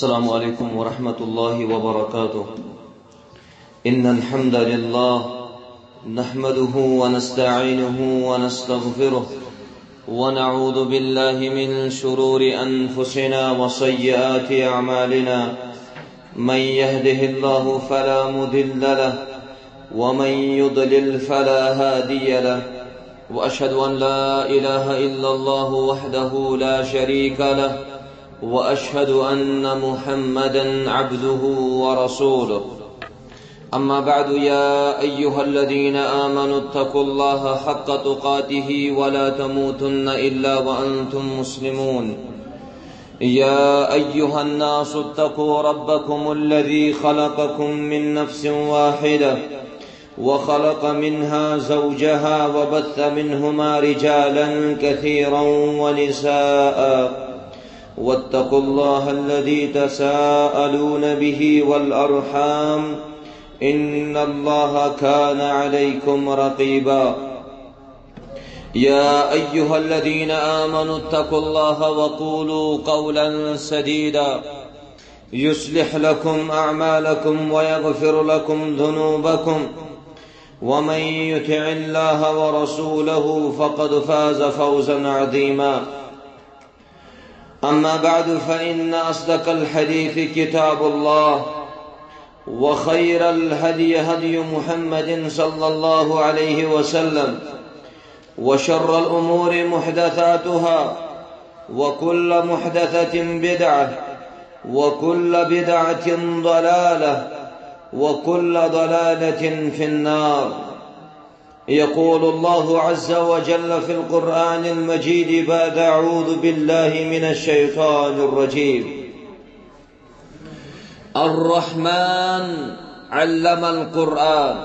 السلام عليكم ورحمة الله وبركاته. إن الحمد لله نحمده ونستعينه ونستغفره ونعوذ بالله من شرور أنفسنا وسيئات أعمالنا. من يهده الله فلا مضل له ومن يضلل فلا هادي له، وأشهد أن لا إله إلا الله وحده لا شريك له، وأشهد أن محمدا عبده ورسوله. أما بعد، يا أيها الذين آمنوا اتقوا الله حق تقاته ولا تموتن إلا وأنتم مسلمون. يا أيها الناس اتقوا ربكم الذي خلقكم من نفس واحدة وخلق منها زوجها وبث منهما رجالا كثيرا ونساء، واتقوا الله الذي تساءلون به والأرحام إن الله كان عليكم رقيبا. يا أيها الذين آمنوا اتقوا الله وقولوا قولا سديدا يصلح لكم أعمالكم ويغفر لكم ذنوبكم، ومن يطع الله ورسوله فقد فاز فوزا عظيما. أما بعد، فإن أصدق الحديث كتاب الله، وخير الهدي هدي محمد صلى الله عليه وسلم، وشر الأمور محدثاتها، وكل محدثة بدعة، وكل بدعة ضلالة، وكل ضلالة في النار. يقول الله عز وجل في القرآن المجيد بعد أعوذ بالله من الشيطان الرجيم: الرحمن علم القرآن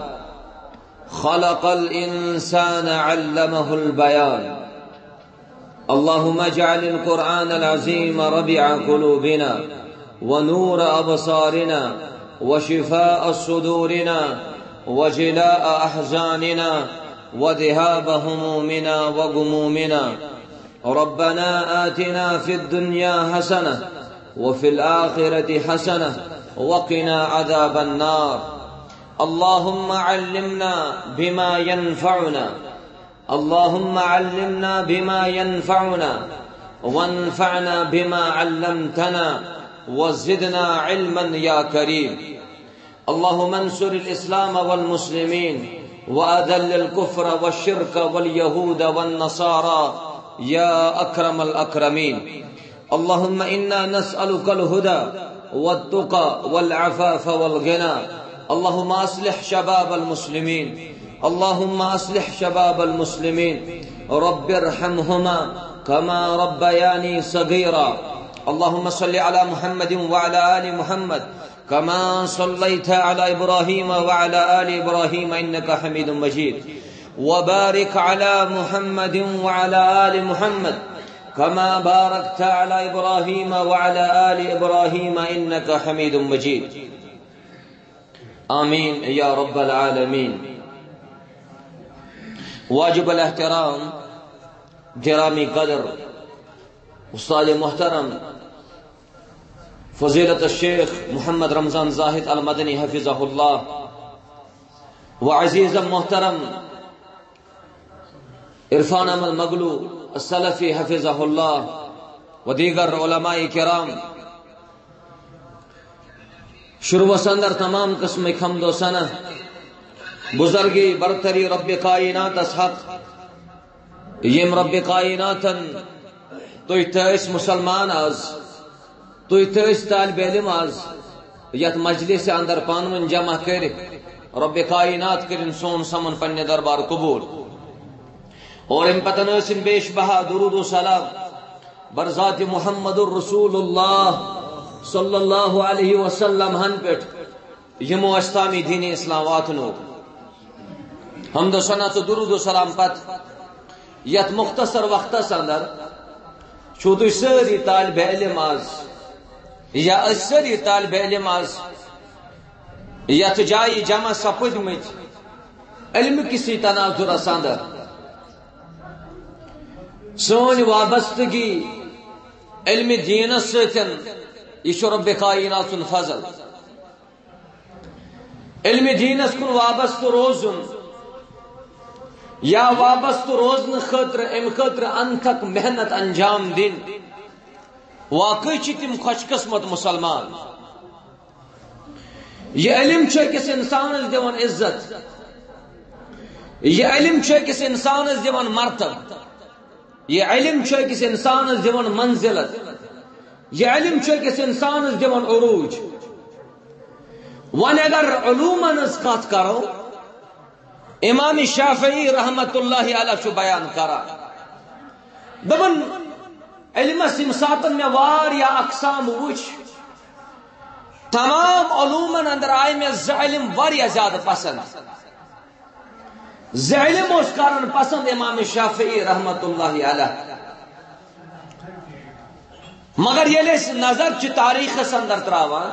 خلق الإنسان علمه البيان. اللهم اجعل القرآن العظيم ربيع قلوبنا ونور أبصارنا وشفاء صدورنا وجلاء أحزاننا وذهاب همومنا وغمومنا. ربنا آتنا في الدنيا حسنة وفي الآخرة حسنة وقنا عذاب النار. اللهم علمنا بما ينفعنا، اللهم علمنا بما ينفعنا وانفعنا بما علمتنا وزدنا علما يا كريم. اللهم انصر الإسلام والمسلمين وأذل الكفر والشرك واليهود والنصارى يا أكرم الأكرمين. اللهم إنا نسألك الهدى والتقى والعفاف والغنى. اللهم أصلح شباب المسلمين، اللهم أصلح شباب المسلمين. رب ارحمهما كما ربياني صغيرا. اللهم صل على محمد وعلى آل محمد كما صليت على إبراهيم وعلى آل إبراهيم إنك حميد مجيد. وبارك على محمد وعلى آل محمد كما باركت على إبراهيم وعلى آل إبراهيم إنك حميد مجيد. آمين يا رب العالمين. واجب الاحترام گرامی قدر استاد محترم فضیلت الشیخ محمد رمضان زاہد المدنی حفظہ اللہ، وعزیز محترم عرفان احمد مغلو السلفی حفظہ اللہ، ودیگر علماء کرام، شروع سندر تمام قسم حمد و ثنا بزرگی برتری رب کائنات حق یم رب کائناتن تُہۍ تہٕ أسۍ مسلمان آز، تُہۍ تہٕ أسۍ طالب علم آز یت مجلس اندر پانون جمع کر رب کائنات کرن سون سمن پنہ دربار قبول. اور ام پتن ٲسِن بیش بہا درود و سلام برذات محمد الرسول اللہ صلی اللہ علیہ وسلم ہن پٹ یمو اسلامی دین اسلام واتنو. حمد و ثنا تو درود و سلام پت یت مختصر وقتس اندر چھو تُہۍ سٲری طالب علم آز یا أسۍ سٲری طالب علم آز یتھ جایہِ جمع سپدمٕتۍ علم کسی تناظرس اندر سون وابستگی علم دینس ستن یہ رب کائنات سن فضل علم دینس کن وابست روزن یا وابست روزن خاطر ام خاطر انتھک محنت انجام دن واقعی چھ تم خوش قسمت مسلمان یہ علم کس انسانس دیوان عزت یہ علم کس انسانس دیوان مرتب یہ علم کس انسانس دیوان منزلت یہ علم کس انسانس دیوان عروج ون اگر علومن کت کرو امام شافعی رحمت اللہ علیہ بیان کرا دبن علمس یم ساتن میں واریا اقسام وچ تمام علومن اندر آئی میں علم واریاہ زیادہ پسند علم اس کارن پسند امام شافعی رحمت اللہ علیہ مگر یہ نظر چھ تاریخ اندر تراوان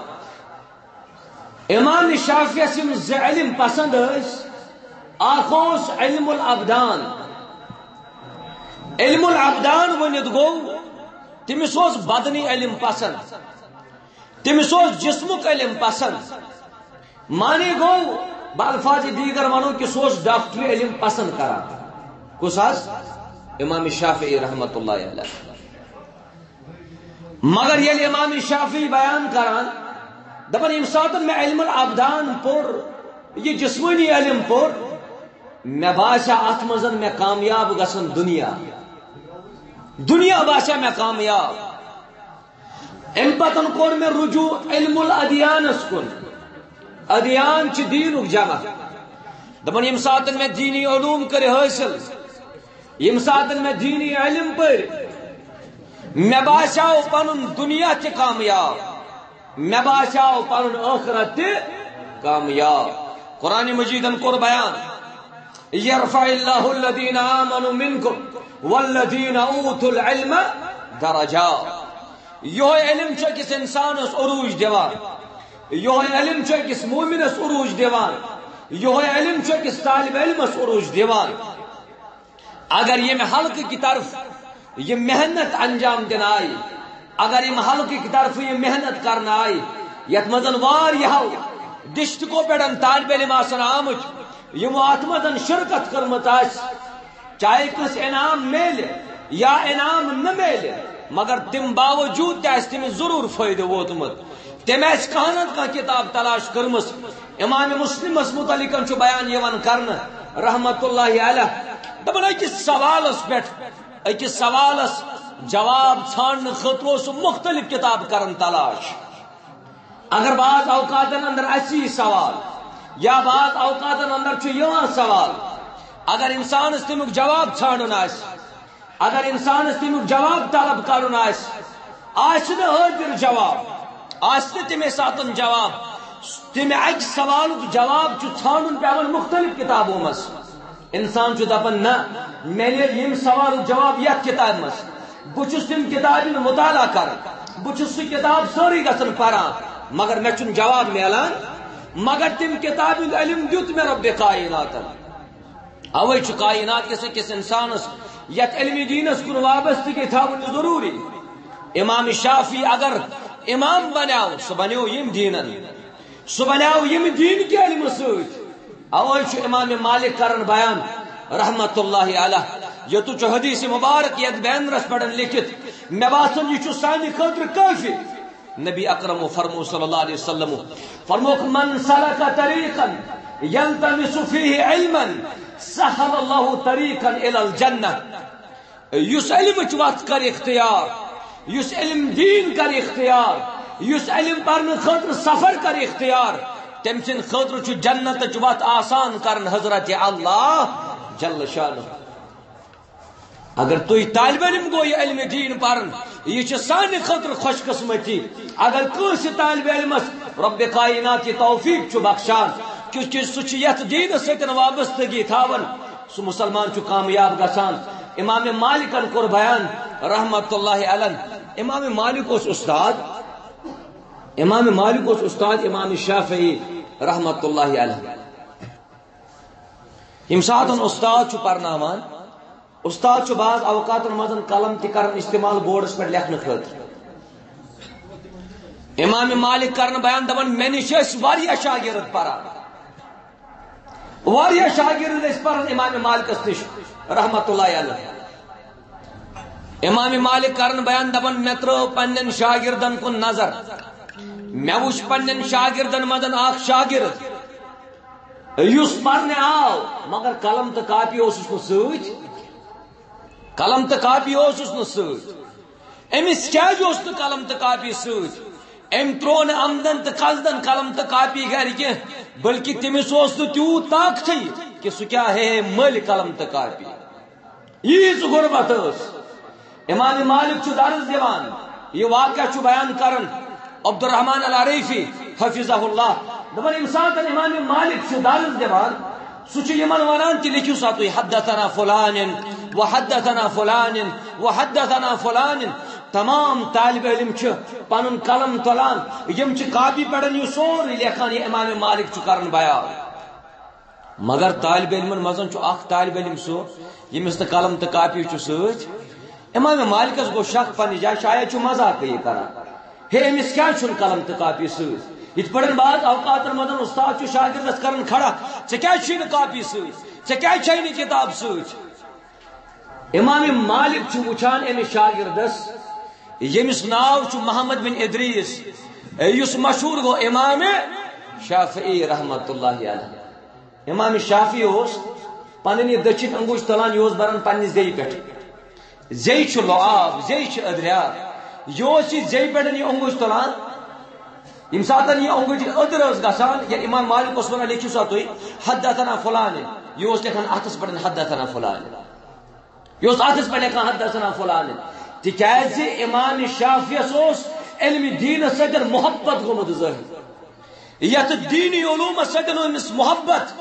امام شافعی سم علم پسند آخوس علم الابدان علم الابدان ونت گو تمس بدنی علم پسند تمس جسمک علم پسند مانی گو بالفاظ دیگر ونو کہ سوس ڈاکٹری علم پسند کرا کس امام شافعی رحمت اللہ علیہ مگر یہ امام شافعی بیان کران دپن یم سات میں علم الابدان پور یہ جسمانی علم پور میں باسا ات مزن میں کامیاب گسن دنیا باسا میں کامیاب ام پتن کور میں رجوع علم الادیانس کن ادیان چھ دینک جمع دپن یم سات میں دینی علوم کرے حاصل یم سات میں دینی علم پر میں باساو پنن دنیا چھ کامیاب میں باساو پنن آخرت کامیاب قرآن مجیدن کور بیان یرفع اللہ الذین آمنوا منکم والذین اوتوا العلم درجات یہ علم کس انسان اس عروج دیوان یہ علم کس مومن اس عروج دیوان یہ علم کس طالب علم اس عروج دیوان اگر یہ میں حلق کی طرف یہ محنت انجام دینا آئی اگر یہ حلق کی طرف یہ محنت کرنا آئی یت مزن واریاہ ڈسٹرکو پیٹن طالب علم آسن آمت یہ ات مزن شرکت کرمت آس چاہے کس انعام میلے یا انعام نہ میلے مگر تم باوجود تم ضرور فائدہ ووتمت تم کہانت کا کتاب تلاش کرمس امام مسلم متعلق بیان یوان کرنا رحمت اللہ علیہ دپن اکس سوالس پہ اکس سوالس جواب ژھانڈنے خاطر مختلف کتاب کرن تلاش اگر بعض اوقات اندر اسی سوال یا بعض اوقات اندر یوان سوال اگر انسان تمیک جواب ژھانڈن اگر انسان تمیک جواب طلب کرن حاضر جواب تمے ساتن جواب تمہ اک سوال جواب ژھانڈن پیون مختلف کتابوں مس انسان دپن نہ میلے یم سوال جواب یت کتاب مس بچس تم کتاب مطالعہ کر بچس سہ کتاب سوری گھن پران مگر مے چھ جواب ملان مگر تم کتاب علم دیت میں رب کائنات اوے چھ کائنات کس انسانس یت علم دینس کن وابستگی تھاون ضروری امام شافعی اگر امام بنیاو سہ بنیو یم دینن سہ بنیاو یم دین کے علم ست اوے چھ امام مالک کرن بیان رحمت اللہ علیہ یہ تو حدیث مبارک یت بینرس پڑھن لکھت مے باسن یہ سانہ خاطر کافی نبی اکرم فرمو صلی اللہ علیہ وسلم فرموک من سلک طریقا یلتمس فیہ علما سہل اللہ طریقا الی الجنہ یس علم وت کر اختیار یس علم دین کر اختیار یس علم پرن خاطر سفر کر اختیار تم سن خاطر چھ جنت وت آسان کرن حضرت اللہ جل شانہ اگر تو طالب علم گو یہ علم دین پرن یہ سانہ خاطر خوش قسمتی اگر کس طالب علمس رب کائنات کی توفیق بخشان کیونکہ سہ یت دین ستن وابستگی تھاون سہ مسلمان کامیاب گسان امام مالکن کور بیان رحمت اللہ علیہ امام مالک استاد امام شافعی رحمت اللہ علیہ یم ساتن استاد پرناوان استاد بعض اوقات مزن قلم تہ کران استعمال بورڈس پہ لکھنے خاطر امام مالک کرن بیان دپان مے نش واریاہ شاگرد پران واریاہ شاگرد پران امام مالکس نش رحمت اللہ علیہ امام مالک کرن بیان دپان مے ترو پنن شاگردن کن نظر مے وچ پنن شاگردن مدن اخ شاگرد یس پرنے آو مگر قلم تو کاپی اوسس نہ سۭتۍ قلم تو کاپی اوسس نہ سۭتۍ امس کیازِ اوس نہٕ قلم تو کاپی سۭتۍ ام ترو نہٕ آمدن تو قصدن قلم تو کاپی گھر کینٛہہ بلکہ تٔمِس اوس نہٕ تیوٗت طاقتھٕے کہ سُہ کیاہ ہے مٔلۍ قلم تو کاپی ییٖژ غربت ٲس امام مالک چھُ درس دِوان یہ واقعہ چھُ بیان کران عبد الرحمن العریفی حفظہ اللہ دپان ییٚمہِ ساتہٕ امام مالک چھُ درس دِوان سُہ چھُ یِمن ونان کہ لیکھِو سا تُہۍ حدثنا فلان وحدثنا فلان وحدثنا فلان تمام طالب علم چھ پنن قلم تلان یم چھ کاپی پڑھن یہ سورُے لیکھان یہ امام مالک چھُ کران بیان مگر طالب علمن مزن چھُ اکھ طالب علم سُہ ییٚمِس نہٕ قلم تہٕ کاپی چھُ سۭتۍ امام مالکس گو شک پننہِ جایہِ شاید چھُ مذاق یہ کران ہے امس کیا چھُنہٕ قلم تہٕ کاپی سۭتۍ یت پڑھن بعض اوقاتن مدن استاد چھُ شاگردس کران کھڑا ژےٚ کیازِ چھُے نہٕ کاپی سۭتۍ ژےٚ کیازِ چھے نہٕ کتاب سۭتۍ امام مالک چھُ وٕچھان أمِس شاگردس ییٚمِس ناو چھُ محمد بن ادریس یُس مشہور گو امام شافعی رحمت اللہ علیہ امام شافعی اوس پنٕنۍ یہِ دٔچھِنۍ انگوٗج تُلان یہِ اوس بران پننہِ زیٚیہِ پٮ۪ٹھ زیٚیہِ چھُ لۄآب زیٚیہِ چھِ أدریار یہِ اوس یہِ زیٚیہِ پٮ۪ٹھ یہِ انگوٗج تُلان ییٚمہِ ساتہٕ یہِ انگوٗج أدٕر ٲس گژھان یا امام مالک اوس ونان لیکھِو سا تُہۍ حدثنا فلان یہِ اوس لیکھان اتھس پٮ۪ٹھ حدثنا فلان یہِ اوس اتھس پٮ۪ٹھ لیکھان حدثنا فلان تِکیازِ امام شافعیس اوس علم دیٖنس سۭتۍ محبت گوٚمُت ظٲہِر یتھ دیٖنی علوٗمس سۭتۍ أمِس محبت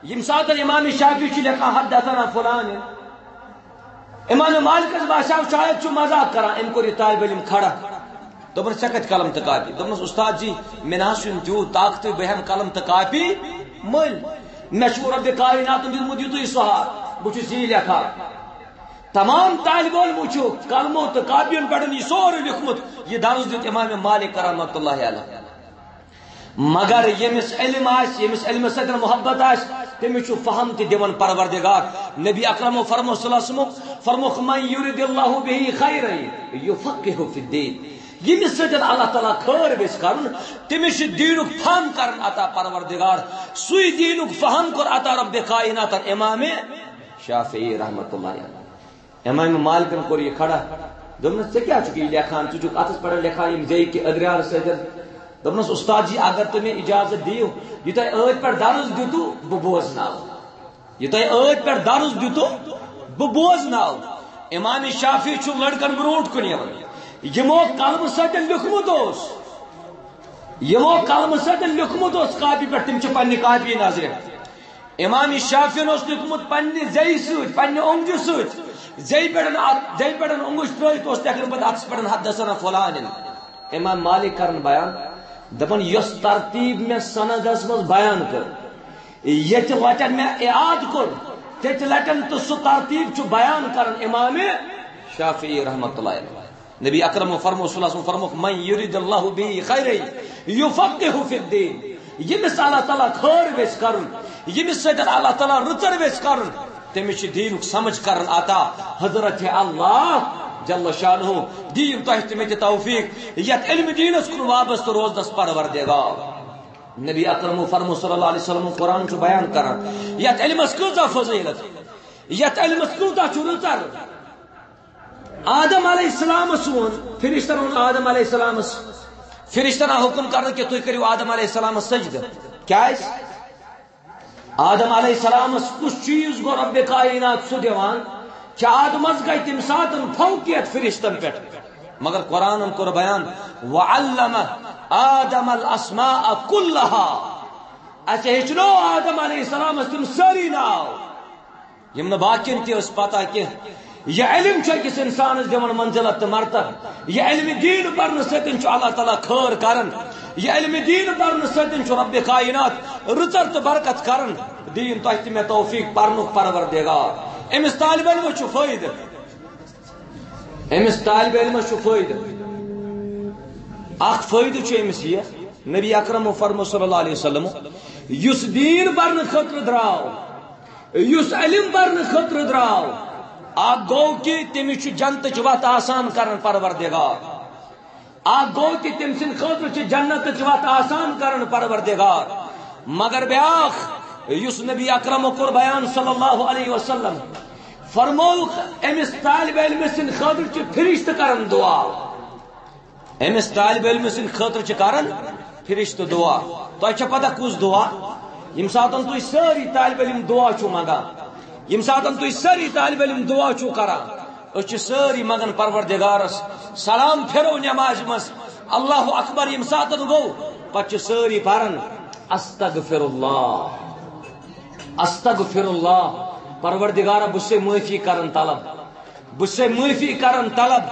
ییٚمہِ ساتہٕ امام شافعی چھُ لیکھان حدثنا فلان امام مالکس باسیو شاید چھُ مذاق کران أمۍ کوٚر یہِ طالب علم کھڑا دوٚپنس ژےٚ کتہِ قلم تہٕ کاپی دوٚپنس استاد جی مےٚ نہ حظ چھُنہٕ تیوٗت طاقتٕے بہٕ ہٮ۪مہٕ قلم تہٕ کاپی مٔلۍ مےٚ چھُ رۄبِ کایناتن دیُتمُت یُتُے سہار بہٕ چھُس یی لیکھان تمام طالب علمو چھُ قلمو تہٕ کاپین پٮ۪ٹھ یہِ سورُے لیوٚکھمُت یہِ درس دیُت امام مالک رحمت اللہ علیہ مگر ییٚمِس علم آسہِ ییٚمِس علمس سۭتۍ محبت آسہِ تٔمِس چھُ فہم تہِ دِوان پروردگار نبی اکرمو فرمو صلی اللہ علیہ وسلم فرموکھ من یُرِد اللہ بِہِ خیرًا یُفقِہُ فِی الدیٖن ییٚمِس سۭتۍ اللہ تعالیٰ خٲر ویژھِ کرُن تٔمِس چھُ دیٖنُک فہم کران عطا پروردگار سُے دیٖنُک فہم کوٚر عطا رب کائناتن امام شافعی رحمت اللہ علیہ امام مالکن کوٚر یہِ کھڑا دوٚپنس ژےٚ کیٛاہ چھُکھ یہِ لیکھان ژٕ چھُکھ اتھس پٮ۪ٹھ لیکھان یِم زیٚیہِ کہِ أدرِیار سۭتۍ دوٚپنس استاد جی اگر تُہۍ مےٚ اجازت دِیِو یہِ تۄہہِ ٲدۍ پٮ۪ٹھ درس دیُتوٕ بہٕ بوزناو یہِ تۄہہِ ٲدۍ پٮ۪ٹھ درس دیُتوٕ بہٕ بوزناو امام شافعی چھُ لڑکن برونٛٹھ کُن یِوان یِمو قلمہٕ سۭتۍ لیوٚکھمُت اوس یِمو قلمہٕ سۭتۍ لیوٚکھمُت اوس کاپی پٮ۪ٹھ تِم چھِ پننہِ کاپی نظرِ امام شافعین اوس لیوٚکھمُت پننہِ زیٚیہِ سۭتۍ پننہِ اونگجہِ سۭتۍ زیٚیہِ پٮ۪ٹھ اونگُج ترٲیِتھ اوس لیکھان پتہٕ اتھس پٮ۪ٹھ حدثنا فلان امام مالک کرن بیان دپان یۄس ترتیٖب مےٚ سندس منٛز بیان کٔر ییٚتہِ لٹٮ۪ن مےٚ اعاد کوٚر تتہِ لٹٮ۪ن تہٕ سُہ ترتیٖب چھُ بیان کران امام شافعی رحمت اللہ علیہ نبی اکرم فرمو صلی اللہ علیہ وسلم فرموکھ من یُرِد اللہ بِہِ خیرًا یُفقِہُ فِی الدیٖن ییٚمِس اللہ تعالیٰ خٲر ویژھِ کرُن ییٚمِس سۭتۍ اللہ تعالیٰ رٕژر ویژھِ کرُن تٔمِس چھُ دیٖنُک سمجھ کران عطا حضرت اللہ جل شانہ دین تہ تہ مے توفیق یت علم دینس کن وابستہ روزنس پروردگار نبی اکرم فرمو صلی اللہ علیہ وسلم قرآن چھ بیان کران یت علمس کۭژاہ فضیلت یت علمس کوٗتاہ چھُ رٕژر آدم علیہ السلام وون فرشتن وون آدم علیہ السلام فرشتن حکم کرن کہ تُہۍ کٔرِو آدم علیہ السلام سجدہ کیازِ آدم علیہ السلام کُس چیٖز گوٚو رب کائنات سُہ دِوان کہ آدمس گئی تم ساتن فوقیت فرشتن پہ مگر قرآن کور بیان وعلم آدم الاسماء كلها اچھا ہیچنو آدم علیہ السلام تم ساری ناو یم باقین تہ پتہ کہ یہ علم أکس انسانس دِوان منزلت تو مرتب یہ علم دین پرن سۭتۍ چھُ اللہ تعالیٰ خٲر کران یہ علم دین پرن سۭتۍ چھُ رب کائنات رٕژر تو برکت کران دین تہ تہ مے توفیق پرنُک پروردگار امس طالب علمس چھُ فٲیدٕ امس طالب علمس چھُ فٲیدٕ اخ فائدہ چھ امس یہ نبی اکرم فرمو صلی اللہ علیہ وسلم یس دین پرن خطر دراو یس علم پرن خطر دراو آگ گو کہ تمس جنت وت آسان کرن پروردگار آگ گو کہ تم سن خطر جنت وت آسان کرن پروردگار مگر بیاخ یس نبی اکرم کور بیان صلی اللہ علیہ وسلم فرمو امس طالب علم سن خطر فرشت کرن دعا امس طالب علم سن خطر کرن فرشت دعا تہ پتہ کس دعا یم ساتن تھی ساری طالب علم دعا چھو منگان یم ساتن تھی ساری طالب علم دعا چھو کران اس ساری منگن پروردگارس سلام پھرو نماز مس اللہ اکبر یم ساتن گو پتہ ساری پرن استغفر اللہ پروردگار بس معافی کرن طلب بس معافی کرن طلب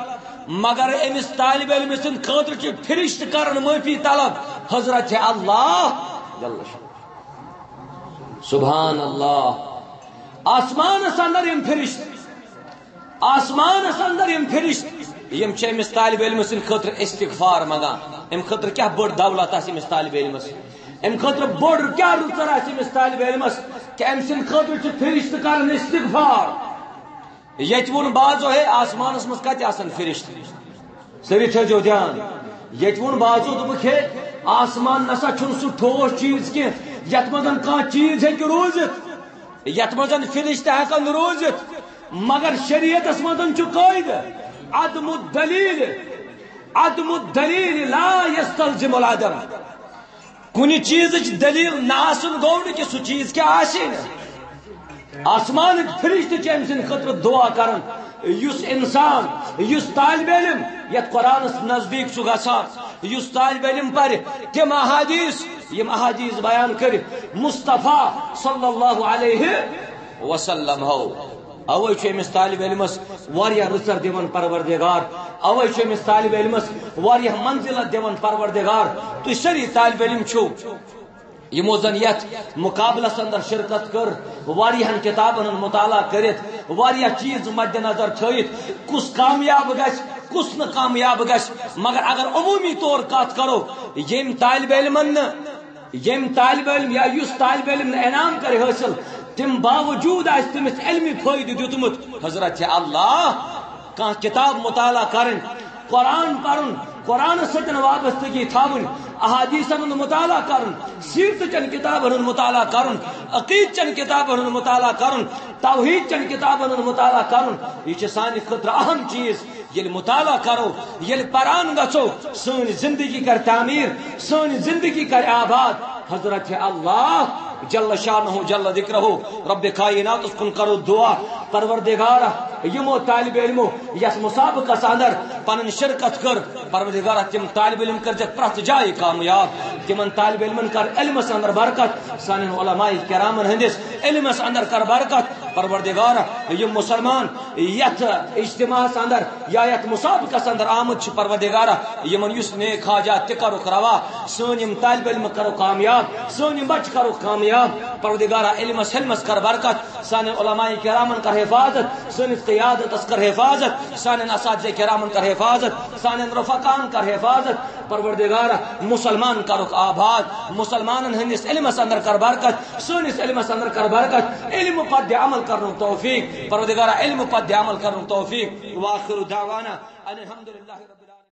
مگر امس طالب علم سن خاطر فرشت کرن معافی طلب حضرت اللہ جل سبحان اللہ آسمان اندر یم فرشت آسمان اندر یم فرشت یم امس طالب علم سن خاطر استغفار منگان ام خاطر کیا بڑ دولت امس طالب علم ام خاطر بڑ کیا رچر امس طالب علم کہ ام سن خاطر فرشت کرن استغفار یت ون بازو ہے آسمانس مز کت آسن فرشت سری تھو دھیان یت ون بازو دبک ہے آسمان نسا چھن سہ ٹھوس چیز کی یت مزن کان چیز ہے روزت یت مزن فرشت ہیکن روزت مگر شریعت مزن قائد عدم الدلیل لا یستلزم العدم کن چیز دلیل نہ گو کہ سہ چیز کیا آسے آسمان فرشت ام سن خطر دعا کرن یس انسان یس طالب علم یت قرآن نزدیک گھان یس طالب علم پر تم احادیث یم احادیث بیان کر مصطفیٰ صلی اللہ علیہ وسلم ہو اوے امس طالب علمس واریاہ رچر دون پروردگار اوے امس طالب علمس واریاہ منزلت دون پروردگار تھی ساری طالب علم چھو یمو زن یت مقابلس اندر شرکت کر واریاہن کتابن مطالعہ کرت واریاہ چیز مد نظر تھیت کس کامیاب گژھ کس نہ کامیاب گژھ مگر اگر عمومی طور کت کرو یم طالب علم یا یس طالب علم انعام کر حاصل تم باوجود آس تمس علمی فائدہ دیتمت حضرت اللہ کان کتاب مطالعہ کرن قرآن پرن قرآن ستن وابستگی تھاون احادیثن مطالعہ کرن سیرت چن کتابن مطالعہ کرن عقید چن کتابن مطالعہ کرن توحید چن کتابن مطالعہ کرن یہ سانہ خاطر اہم چیز یل مطالعہ کرو یل پران گژھو سن زندگی کر تعمیر سن زندگی کر آباد حضرت اللہ جل شانہ جل ذکرہ رب کائنات کن کرو دعا پروردگار یمو طالب علمو یس مسابقہ اندر پن شرکت کر پروردگار تم طالب علم کر پرت جائے کامیاب تمن طالب علمن کر علمس اندر برکت سان علماء کرامن ہندس علمس اندر کر برکت پروردگار یم مسلمان یت اجتماع اندر یا یت مسابقہ اندر آمد پروردگار یمن یس نیک حاجات تہ کرو روا سن یم طالب علم کرو کامیاب سن یم بچ کرو کامیاب پروردگار علمس حلمس کر برکت سان علماء کرامن کر حفاظت سن قیادت کر حفاظت سان اساتذہ کرامن کر حفاظت سان رفقان کر حفاظت پروردگار مسلمان کرو آباد مسلمان ہندس علمس اندر کر برکت سنس علمس اندر کر برکت علم پد عمل کرن توفیق پروردگار علم پد عمل کرن توفیق واخر دعوانا الحمدللہ رب